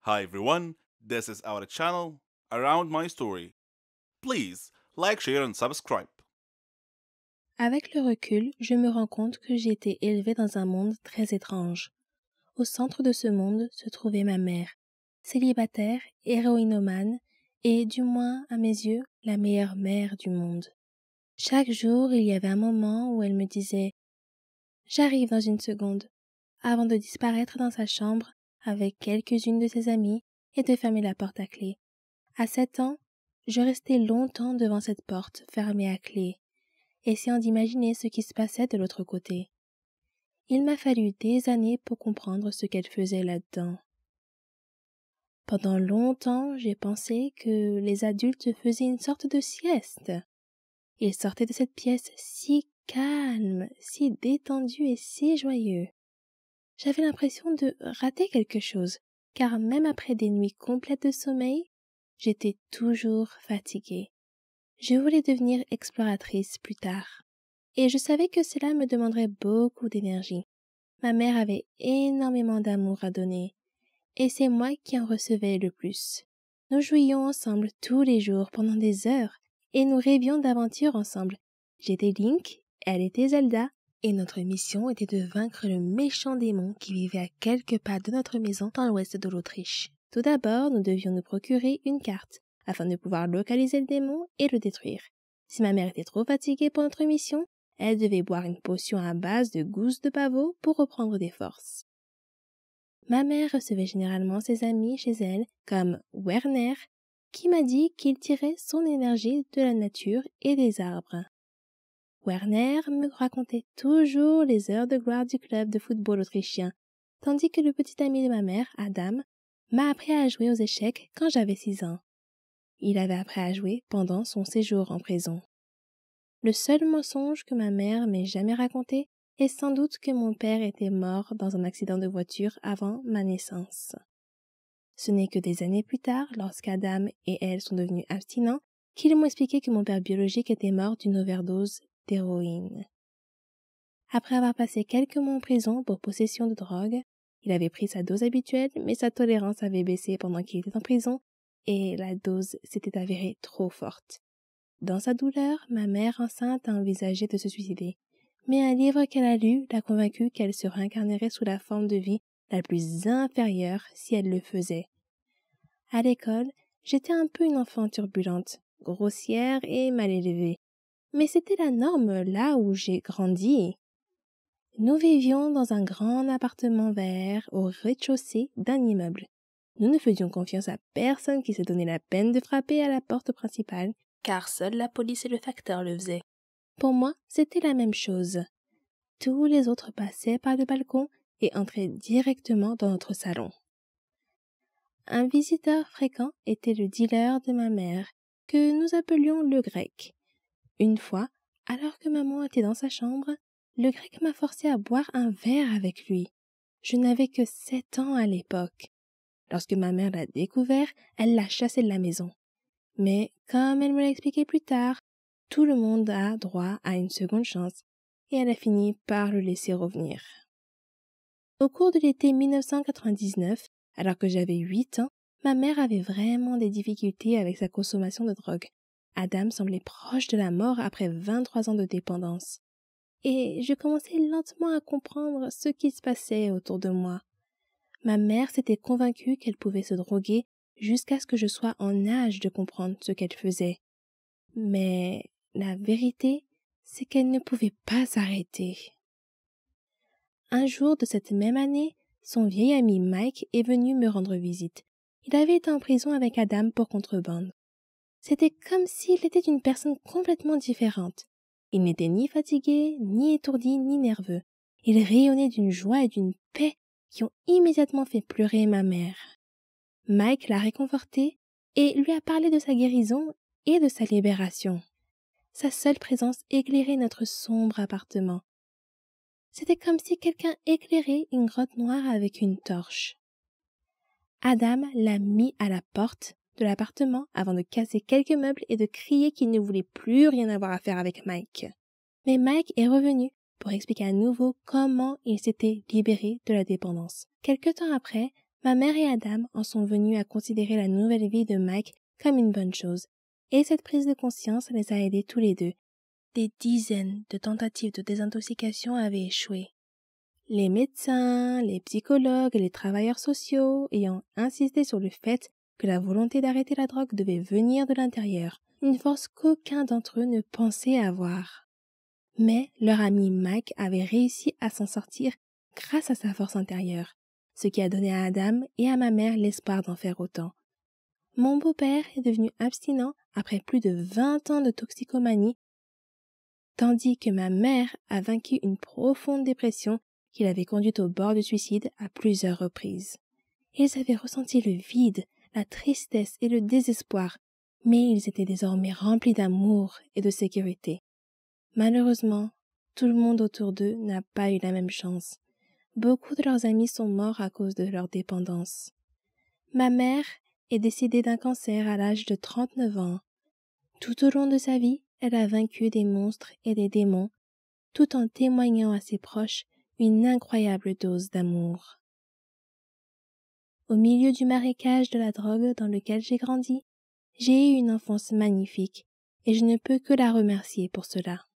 Hi everyone, this is our channel Around My Story. Please like, share and subscribe. Avec le recul, je me rends compte que j'ai été élevée dans un monde très étrange. Au centre de ce monde se trouvait ma mère, célibataire, héroïnomane et, du moins à mes yeux, la meilleure mère du monde. Chaque jour, il y avait un moment où elle me disait « J'arrive dans une seconde » avant de disparaître dans sa chambre avec quelques-unes de ses amies et de fermer la porte à clé. À 7 ans, je restais longtemps devant cette porte fermée à clé, essayant d'imaginer ce qui se passait de l'autre côté. Il m'a fallu des années pour comprendre ce qu'elle faisait là-dedans. Pendant longtemps, j'ai pensé que les adultes faisaient une sorte de sieste. Ils sortaient de cette pièce si calme, si détendu et si joyeux. J'avais l'impression de rater quelque chose, car même après des nuits complètes de sommeil, j'étais toujours fatiguée. Je voulais devenir exploratrice plus tard, et je savais que cela me demanderait beaucoup d'énergie. Ma mère avait énormément d'amour à donner, et c'est moi qui en recevais le plus. Nous jouions ensemble tous les jours pendant des heures, et nous rêvions d'aventures ensemble. J'étais Link, elle était Zelda, et notre mission était de vaincre le méchant démon qui vivait à quelques pas de notre maison dans l'ouest de l'Autriche. Tout d'abord, nous devions nous procurer une carte, afin de pouvoir localiser le démon et le détruire. Si ma mère était trop fatiguée pour notre mission, elle devait boire une potion à base de gousses de pavot pour reprendre des forces. Ma mère recevait généralement ses amis chez elle, comme Werner, qui m'a dit qu'il tirait son énergie de la nature et des arbres. Werner me racontait toujours les heures de gloire du club de football autrichien, tandis que le petit ami de ma mère, Adam, m'a appris à jouer aux échecs quand j'avais 6 ans. Il avait appris à jouer pendant son séjour en prison. Le seul mensonge que ma mère m'ait jamais raconté est sans doute que mon père était mort dans un accident de voiture avant ma naissance. Ce n'est que des années plus tard, lorsqu'Adam et elle sont devenus abstinents, qu'ils m'ont expliqué que mon père biologique était mort d'une overdose d'héroïne. Après avoir passé quelques mois en prison pour possession de drogue, il avait pris sa dose habituelle, mais sa tolérance avait baissé pendant qu'il était en prison et la dose s'était avérée trop forte. Dans sa douleur, ma mère enceinte a envisagé de se suicider, mais un livre qu'elle a lu l'a convaincue qu'elle se réincarnerait sous la forme de vie la plus inférieure si elle le faisait. À l'école, j'étais un peu une enfant turbulente, grossière et mal élevée, mais c'était la norme là où j'ai grandi. Nous vivions dans un grand appartement vert au rez-de-chaussée d'un immeuble. Nous ne faisions confiance à personne qui se donnait la peine de frapper à la porte principale, car seule la police et le facteur le faisaient. Pour moi, c'était la même chose. Tous les autres passaient par le balcon et entraient directement dans notre salon. Un visiteur fréquent était le dealer de ma mère, que nous appelions le grec. Une fois, alors que maman était dans sa chambre, le grec m'a forcé à boire un verre avec lui. Je n'avais que 7 ans à l'époque. Lorsque ma mère l'a découvert, elle l'a chassé de la maison. Mais, comme elle me l'a expliqué plus tard, tout le monde a droit à une seconde chance, et elle a fini par le laisser revenir. Au cours de l'été 1999, alors que j'avais 8 ans, ma mère avait vraiment des difficultés avec sa consommation de drogue. Adam semblait proche de la mort après 23 ans de dépendance. Et je commençais lentement à comprendre ce qui se passait autour de moi. Ma mère s'était convaincue qu'elle pouvait se droguer jusqu'à ce que je sois en âge de comprendre ce qu'elle faisait. Mais la vérité, c'est qu'elle ne pouvait pas s'arrêter. Un jour de cette même année, son vieil ami Mike est venu me rendre visite. Il avait été en prison avec Adam pour contrebande. C'était comme s'il était une personne complètement différente. Il n'était ni fatigué, ni étourdi, ni nerveux. Il rayonnait d'une joie et d'une paix qui ont immédiatement fait pleurer ma mère. Mike l'a réconforté et lui a parlé de sa guérison et de sa libération. Sa seule présence éclairait notre sombre appartement. C'était comme si quelqu'un éclairait une grotte noire avec une torche. Adam l'a mis à la porte de l'appartement avant de casser quelques meubles et de crier qu'il ne voulait plus rien avoir à faire avec Mike. Mais Mike est revenu pour expliquer à nouveau comment il s'était libéré de la dépendance. Quelque temps après, Ma mère et Adam en sont venus à considérer la nouvelle vie de Mike comme une bonne chose, et cette prise de conscience les a aidés tous les deux. Des dizaines de tentatives de désintoxication avaient échoué. Les médecins, les psychologues et les travailleurs sociaux ayant insisté sur le fait que la volonté d'arrêter la drogue devait venir de l'intérieur, une force qu'aucun d'entre eux ne pensait avoir. Mais leur ami Mike avait réussi à s'en sortir grâce à sa force intérieure, ce qui a donné à Adam et à ma mère l'espoir d'en faire autant. Mon beau-père est devenu abstinent après plus de 20 ans de toxicomanie, tandis que ma mère a vaincu une profonde dépression qui l'avait conduite au bord du suicide à plusieurs reprises. Ils avaient ressenti le vide, la tristesse et le désespoir, mais ils étaient désormais remplis d'amour et de sécurité. Malheureusement, tout le monde autour d'eux n'a pas eu la même chance. Beaucoup de leurs amis sont morts à cause de leur dépendance. Ma mère est décédée d'un cancer à l'âge de 39 ans. Tout au long de sa vie, elle a vaincu des monstres et des démons, tout en témoignant à ses proches une incroyable dose d'amour. Au milieu du marécage de la drogue dans lequel j'ai grandi, j'ai eu une enfance magnifique, et je ne peux que la remercier pour cela.